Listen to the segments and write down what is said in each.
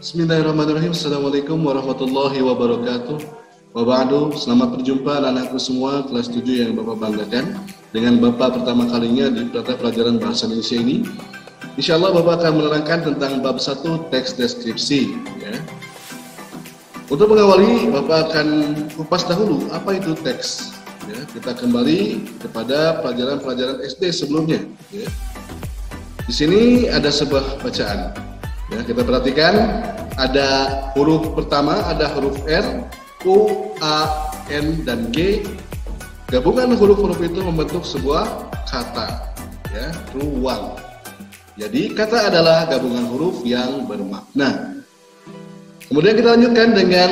Bismillahirrahmanirrahim. Assalamualaikum warahmatullahi wabarakatuh. Waba'adu, selamat berjumpa anak-anakku semua kelas 7 yang Bapak banggakan dengan Bapak pertama kalinya di pelajaran bahasa Indonesia ini. Insya Allah Bapak akan menerangkan tentang bab 1 teks deskripsi ya. Untuk mengawali, Bapak akan kupas dahulu apa itu teks ya. Kita kembali kepada pelajaran-pelajaran SD sebelumnya ya. Di sini ada sebuah bacaan ya, kita perhatikan ada huruf pertama, ada huruf R, O, A, N, dan G. Gabungan huruf-huruf itu membentuk sebuah kata ya, ruang. Jadi kata adalah gabungan huruf yang bermakna. Kemudian kita lanjutkan dengan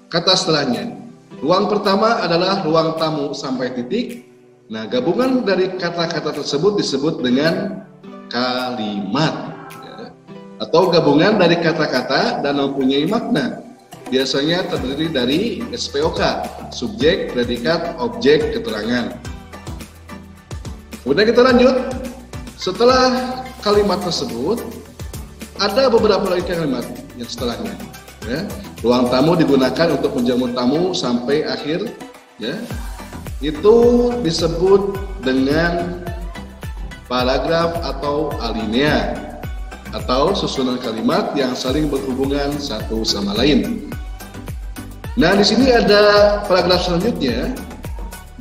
kata setelahnya. Ruang pertama adalah ruang tamu sampai titik. Nah, gabungan dari kata-kata tersebut disebut dengan kalimat ya. Atau gabungan dari kata-kata dan mempunyai makna. Biasanya terdiri dari SPOK, subjek, predikat, objek, keterangan. Kemudian kita lanjut. Setelah kalimat tersebut, ada beberapa lagi kalimat yang setelahnya ya. Ruang tamu digunakan untuk menjamu tamu sampai akhir ya. Itu disebut dengan paragraf atau alinea atau susunan kalimat yang saling berhubungan satu sama lain. Nah, di sini ada paragraf selanjutnya.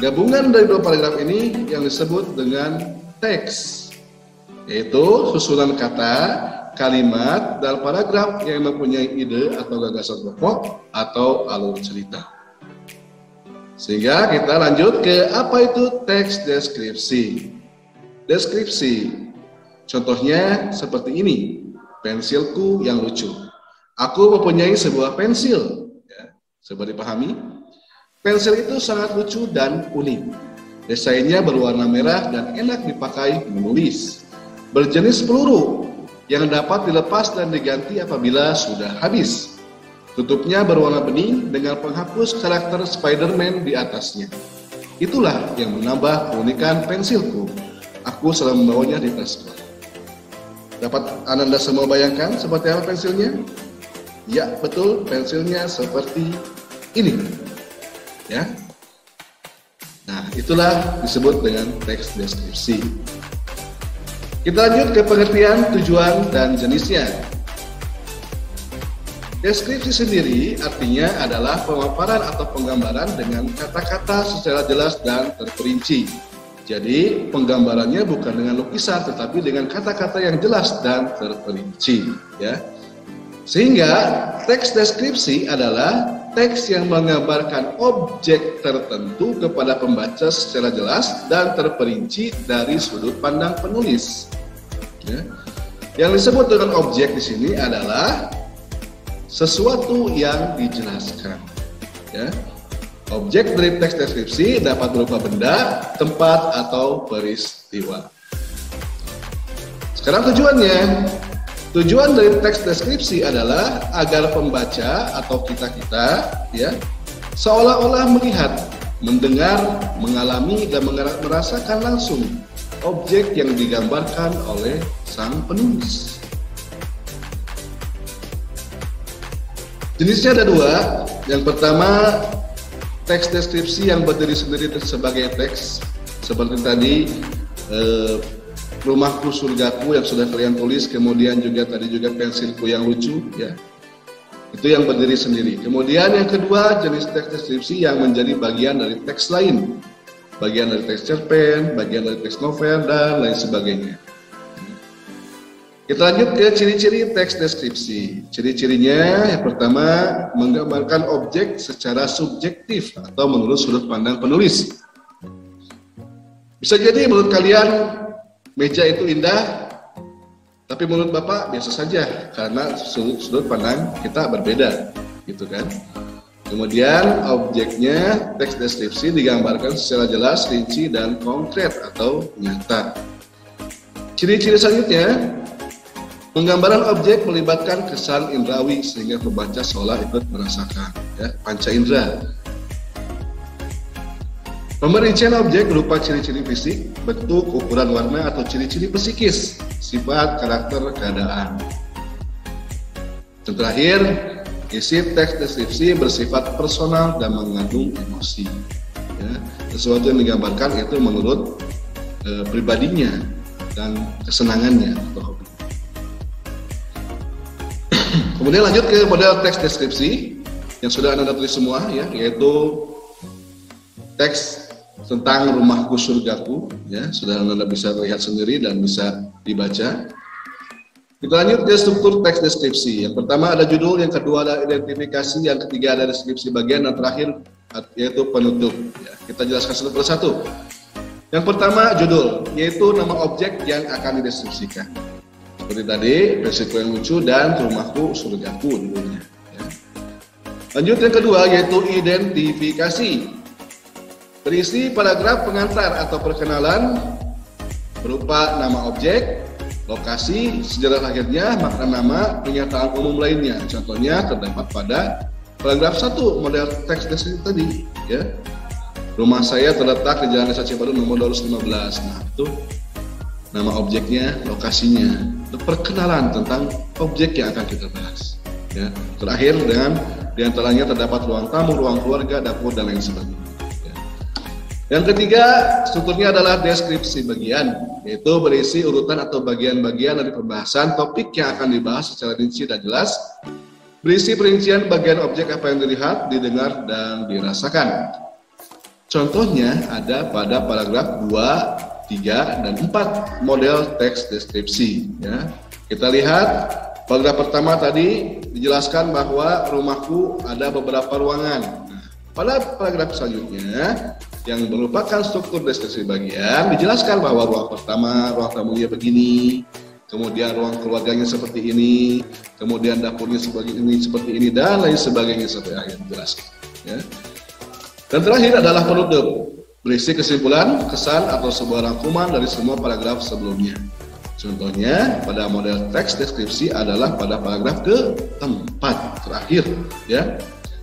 Gabungan dari dua paragraf ini yang disebut dengan teks, yaitu susunan kata, kalimat, dan paragraf yang mempunyai ide atau gagasan pokok atau alur cerita. Sehingga kita lanjut ke apa itu teks deskripsi. Deskripsi, contohnya seperti ini, pensilku yang lucu. Aku mempunyai sebuah pensil, ya, coba dipahami. Pensil itu sangat lucu dan unik. Desainnya berwarna merah dan enak dipakai menulis. Berjenis peluru yang dapat dilepas dan diganti apabila sudah habis. Tutupnya berwarna bening dengan penghapus karakter Spider-Man di atasnya. Itulah yang menambah keunikan pensilku. Aku selalu membawanya di tasku. Dapat Anda semua bayangkan seperti apa pensilnya? Ya, betul, pensilnya seperti ini. Ya. Nah, itulah disebut dengan teks deskripsi. Kita lanjut ke pengertian, tujuan, dan jenisnya. Deskripsi sendiri artinya adalah pemaparan atau penggambaran dengan kata-kata secara jelas dan terperinci. Jadi penggambarannya bukan dengan lukisan tetapi dengan kata-kata yang jelas dan terperinci ya. Sehingga teks deskripsi adalah teks yang menggambarkan objek tertentu kepada pembaca secara jelas dan terperinci dari sudut pandang penulis ya. Yang disebut dengan objek di sini adalah sesuatu yang dijelaskan ya. Objek dari teks deskripsi dapat berupa benda, tempat, atau peristiwa. Sekarang tujuannya. Tujuan dari teks deskripsi adalah agar pembaca atau kita-kita ya seolah-olah melihat, mendengar, mengalami, dan merasakan langsung objek yang digambarkan oleh sang penulis. Jenisnya ada dua. Yang pertama, teks deskripsi yang berdiri sendiri sebagai teks, seperti tadi rumahku surgaku yang sudah kalian tulis, kemudian juga tadi juga pensilku yang lucu ya. Itu yang berdiri sendiri. Kemudian yang kedua, jenis teks deskripsi yang menjadi bagian dari teks lain. Bagian dari teks cerpen, bagian dari teks novel, dan lain sebagainya. Kita lanjut ke ciri-ciri teks deskripsi. Ciri-cirinya yang pertama, menggambarkan objek secara subjektif atau menurut sudut pandang penulis. Bisa jadi menurut kalian meja itu indah, tapi menurut Bapak biasa saja karena sudut pandang kita berbeda, gitu kan? Kemudian objeknya teks deskripsi digambarkan secara jelas, rinci, dan konkret atau nyata. Ciri-ciri selanjutnya, penggambaran objek melibatkan kesan indrawi sehingga pembaca seolah ikut merasakan ya, panca indera. Pemerincian objek berupa ciri-ciri fisik, bentuk, ukuran, warna, atau ciri-ciri psikis, sifat, karakter, keadaan. Dan terakhir, isi teks deskripsi bersifat personal dan mengandung emosi. Ya, sesuatu yang digambarkan itu menurut pribadinya dan kesenangannya atau hobi. Kemudian lanjut ke model teks deskripsi yang sudah Anda tulis semua, ya, yaitu teks tentang rumahku surgaku, ya, sudah Anda bisa lihat sendiri dan bisa dibaca. Kita lanjut ke struktur teks deskripsi. Yang pertama ada judul, yang kedua ada identifikasi, yang ketiga ada deskripsi bagian, dan terakhir yaitu penutup. Ya, kita jelaskan satu persatu. Yang pertama judul, yaitu nama objek yang akan dideskripsikan. Seperti tadi, prinsipku yang lucu dan rumahku surgaku judulnya. Ya. Lanjut yang kedua yaitu identifikasi. Berisi paragraf pengantar atau perkenalan berupa nama objek, lokasi, sejarah lahirnya, makna nama, pernyataan umum lainnya. Contohnya terdapat pada paragraf 1 model teks deskripsi tadi, ya. Rumah saya terletak di Jalan Desa Cipadu nomor 215. Nah, itu nama objeknya, lokasinya, itu perkenalan tentang objek yang akan kita bahas. Ya. Terakhir dengan diantaranya terdapat ruang tamu, ruang keluarga, dapur, dan lain sebagainya. Yang ketiga, strukturnya adalah deskripsi bagian, yaitu berisi urutan atau bagian-bagian dari pembahasan topik yang akan dibahas secara rinci dan jelas, berisi perincian bagian objek apa yang dilihat, didengar, dan dirasakan. Contohnya ada pada paragraf 2, 3, dan 4 model teks deskripsi. Ya. Kita lihat, paragraf pertama tadi dijelaskan bahwa rumahku ada beberapa ruangan. Nah, pada paragraf selanjutnya, yang merupakan struktur deskripsi bagian, dijelaskan bahwa ruang pertama, ruang tamunya begini, kemudian ruang keluarganya seperti ini, kemudian dapurnya seperti ini, dan lain sebagainya sampai akhir dijelaskan. Ya. Dan terakhir adalah penutup, berisi kesimpulan, kesan, atau sebuah rangkuman dari semua paragraf sebelumnya. Contohnya pada model teks deskripsi adalah pada paragraf keempat terakhir. Ya.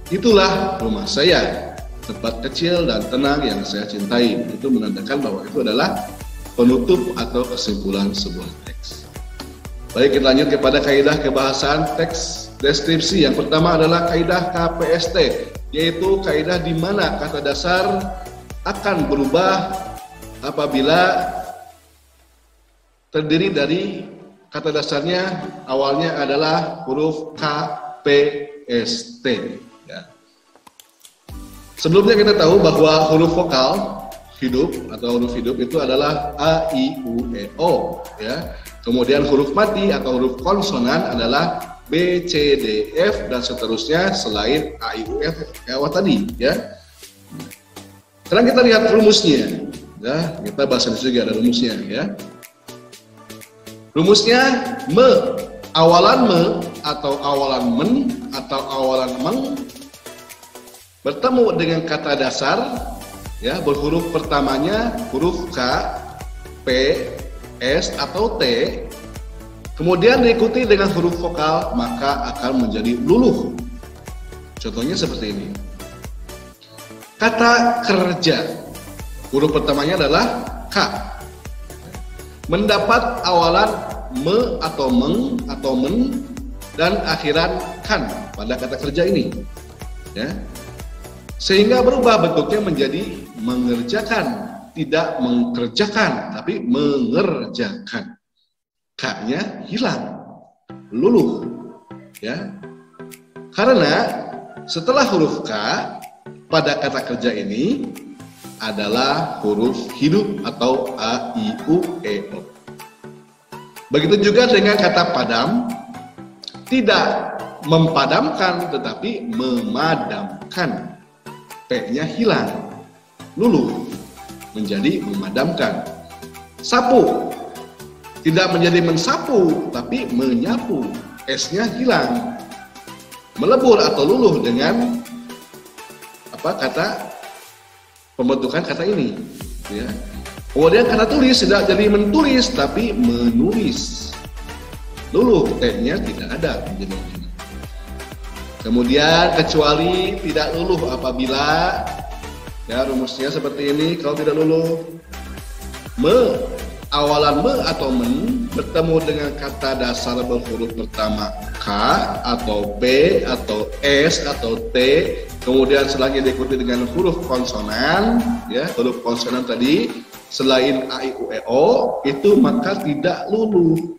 Itulah rumah saya, tempat kecil dan tenang yang saya cintai. Itu menandakan bahwa itu adalah penutup atau kesimpulan sebuah teks. Baik, kita lanjut kepada kaidah kebahasan teks deskripsi. Yang pertama adalah kaidah KPST, yaitu kaidah di mana kata dasar akan berubah apabila terdiri dari kata dasarnya awalnya adalah huruf KPST. Sebelumnya kita tahu bahwa huruf vokal hidup atau huruf hidup itu adalah A, I, U, E, O. Ya. Kemudian huruf mati atau huruf konsonan adalah B, C, D, F, dan seterusnya selain A, I, U, F, E, O tadi. Ya. Sekarang kita lihat rumusnya. Ya, kita bahas di sini ada rumusnya. Ya. Rumusnya me, awalan me atau awalan men atau awalan meng bertemu dengan kata dasar, ya, berhuruf pertamanya huruf K, P, S atau T, kemudian diikuti dengan huruf vokal, maka akan menjadi luluh. Contohnya seperti ini. Kata kerja, huruf pertamanya adalah K, mendapat awalan me atau meng atau men dan akhiran kan pada kata kerja ini. Ya. Sehingga berubah bentuknya menjadi mengerjakan, tidak mengerjakan, tapi mengerjakan. K-nya hilang, luluh. Ya. Karena setelah huruf K pada kata kerja ini adalah huruf hidup atau A, I, U, E, O. Begitu juga dengan kata padam, tidak mempadamkan tetapi memadamkan. P-nya hilang, luluh, menjadi memadamkan. Sapu, tidak menjadi mensapu, tapi menyapu. S-nya hilang, melebur atau luluh dengan apa kata pembentukan kata ini. Ya. Kemudian kata tulis tidak jadi mentulis, tapi menulis. Luluh, T-nya tidak ada, menjadi kemudian kecuali tidak luluh apabila, ya, rumusnya seperti ini. Kalau tidak luluh, me awalan me atau men bertemu dengan kata dasar berhuruf pertama K atau P atau S atau T, kemudian selanjutnya diikuti dengan huruf konsonan, ya, huruf konsonan tadi selain A, I, U, E, O, itu maka tidak luluh,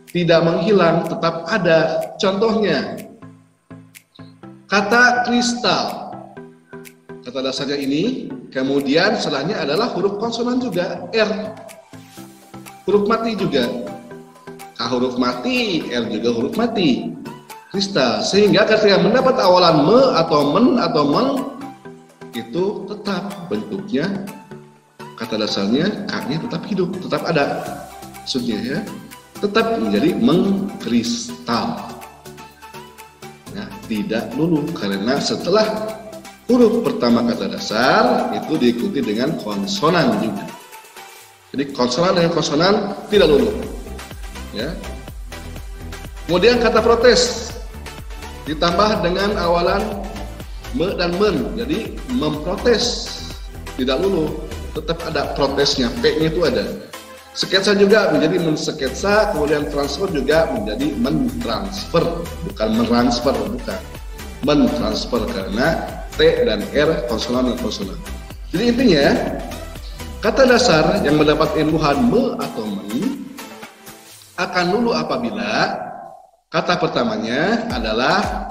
tidak menghilang, tetap ada. Contohnya, kata kristal, kata dasarnya ini, kemudian setelahnya adalah huruf konsonan juga, R, huruf mati juga, K huruf mati, R juga huruf mati, kristal. Sehingga ketika mendapat awalan me atau men atau meng, itu tetap bentuknya, kata dasarnya K-nya tetap hidup, tetap ada, maksudnya ya, tetap menjadi mengkristal. Nah, tidak luluh karena setelah huruf pertama kata dasar itu diikuti dengan konsonan juga. Jadi konsonan dengan konsonan tidak luluh. Ya. Kemudian kata protes ditambah dengan awalan me dan men, jadi memprotes, tidak luluh, tetap ada protesnya, P-nya itu ada. Sketsa juga menjadi mensketsa, kemudian transfer juga menjadi mentransfer, bukan meransfer, bukan mentransfer karena T dan R konsonan dan konsonan. Jadi intinya kata dasar yang mendapat imbuhan me atau men akan luluh apabila kata pertamanya adalah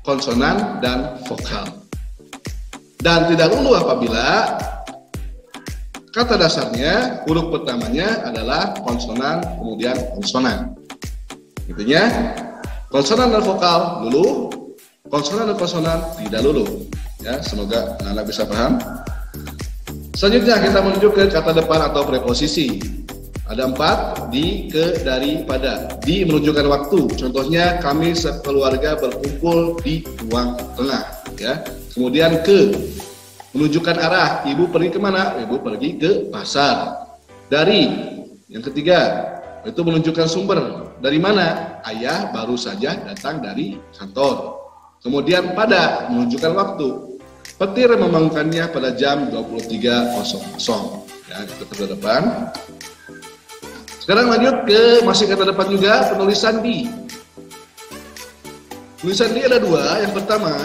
konsonan dan vokal, dan tidak luluh apabila kata dasarnya huruf pertamanya adalah konsonan kemudian konsonan. Intinya konsonan dan vokal luluh, konsonan dan konsonan tidak luluh. Ya, semoga anak-anak bisa paham. Selanjutnya kita menuju ke kata depan atau preposisi. Ada 4, di, ke, dari, pada. Di menunjukkan waktu. Contohnya kami sekeluarga berkumpul di ruang tengah. Ya. Kemudian ke menunjukkan arah. Ibu pergi kemana? Ibu pergi ke pasar. Dari, yang ketiga, itu menunjukkan sumber. Dari mana? Ayah baru saja datang dari kantor. Kemudian pada menunjukkan waktu. Petir membangunkannya pada jam 23.00. Ya, itu kata depan. Sekarang lanjut ke masih kata depan juga, penulisan di. Tulisan di ada 2. Yang pertama,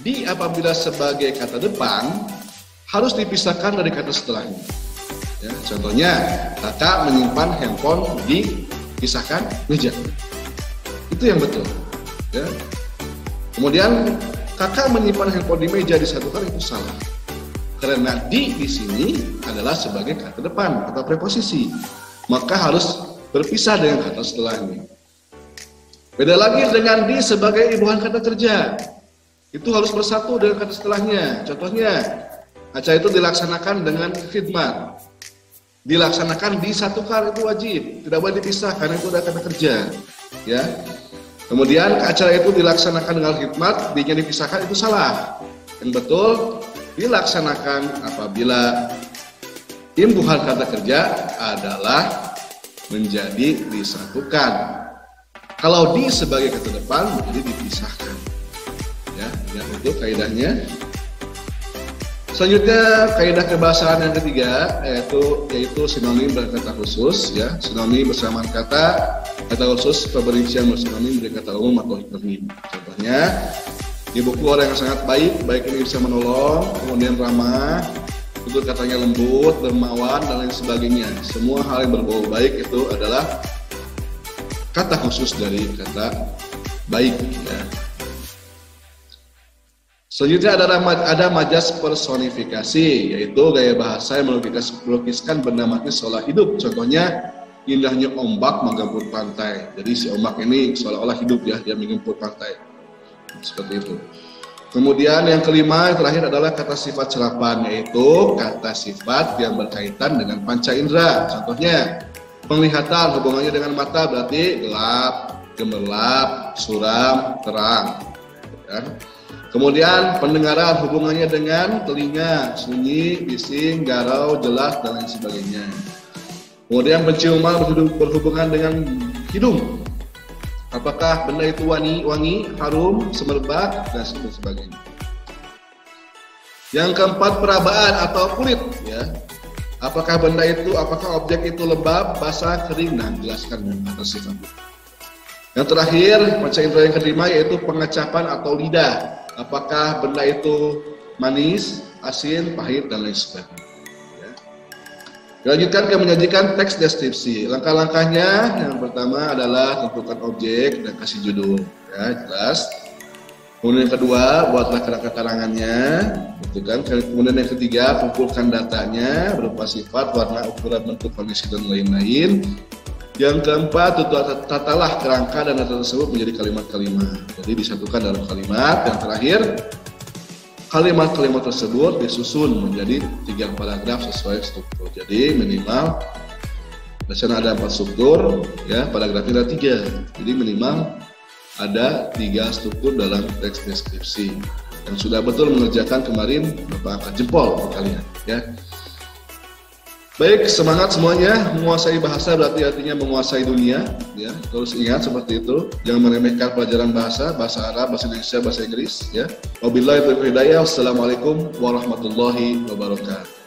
di apabila sebagai kata depan harus dipisahkan dari kata setelahnya. Ya, contohnya, kakak menyimpan handphone dipisahkan meja. Itu yang betul. Ya. Kemudian kakak menyimpan handphone di meja disatukan, itu salah. Karena di sini adalah sebagai kata depan, kata preposisi. Maka harus berpisah dengan kata setelahnya. Beda lagi dengan di sebagai imbuhan kata kerja. Itu harus bersatu dengan kata setelahnya. Contohnya, acara itu dilaksanakan dengan khidmat. Dilaksanakan disatukan, itu wajib. Tidak boleh dipisah karena itu adalah kata kerja. Ya. Kemudian acara itu dilaksanakan dengan khidmat, D-nya dipisahkan, itu salah. Yang betul dilaksanakan apabila imbuhan kata kerja adalah menjadi disatukan. Kalau di sebagai kata depan menjadi dipisahkan. Ya, itu kaidahnya. Selanjutnya kaidah kebahasaan yang ketiga yaitu sinonim dan kata khusus. Ya, sinonim bersama kata khusus pemberian bersinonim dari kata umum atau hipernim. Contohnya di buku orang yang sangat baik ini bisa menolong, kemudian ramah, itu katanya lembut, dermawan, dan lain sebagainya. Semua hal yang berbau baik itu adalah kata khusus dari kata baik. Ya. Selanjutnya ada majas personifikasi, yaitu gaya bahasa yang melukiskan benda mati seolah hidup. Contohnya indahnya ombak menggempur pantai. Jadi si ombak ini seolah-olah hidup, ya, dia menggempur pantai. Seperti itu. Kemudian yang kelima, yang terakhir adalah kata sifat serapan, yaitu kata sifat yang berkaitan dengan panca indera. Contohnya penglihatan, hubungannya dengan mata berarti gelap, gemerlap, suram, terang. Ya. Kemudian pendengaran, hubungannya dengan telinga, sunyi, bising, garau, jelas, dan lain sebagainya. Kemudian penciuman berhubungan dengan hidung. Apakah benda itu wangi, harum, semerbak, dan sebagainya. Yang keempat, perabaan atau kulit. Ya. Apakah benda itu, apakah objek itu lembab, basah, kering? Nah, jelaskan atas sifatnya. Yang terakhir, panca indera yang kelima yaitu pengecapan atau lidah. Apakah benda itu manis, asin, pahit, dan lain sebagainya. Dilanjutkan ke menyajikan teks deskripsi. Langkah-langkahnya yang pertama adalah tentukan objek dan kasih judul, ya jelas. Kemudian yang kedua, buatlah kerangka karangannya, gitu kan. Kemudian yang ketiga, kumpulkan datanya berupa sifat, warna, ukuran, bentuk, kondisi, dan lain-lain. Yang keempat, tatalah kerangka dan data tersebut menjadi kalimat-kalimat. Jadi disatukan dalam kalimat. Yang terakhir, kalimat-kalimat tersebut disusun menjadi 3 paragraf sesuai struktur. Jadi minimal di sana ada 4 struktur, ya paragrafnya ada 3. Jadi minimal ada 3 struktur dalam teks deskripsi. Yang sudah betul mengerjakan kemarin, Bapak angkat jempol untuk kalian, ya. Baik, semangat semuanya. Menguasai bahasa berarti artinya menguasai dunia, ya. Terus ingat seperti itu. Jangan meremehkan pelajaran bahasa Arab, bahasa Indonesia, bahasa Inggris, ya. Wabillahi taufiq hidayah. Wassalamualaikum warahmatullahi wabarakatuh.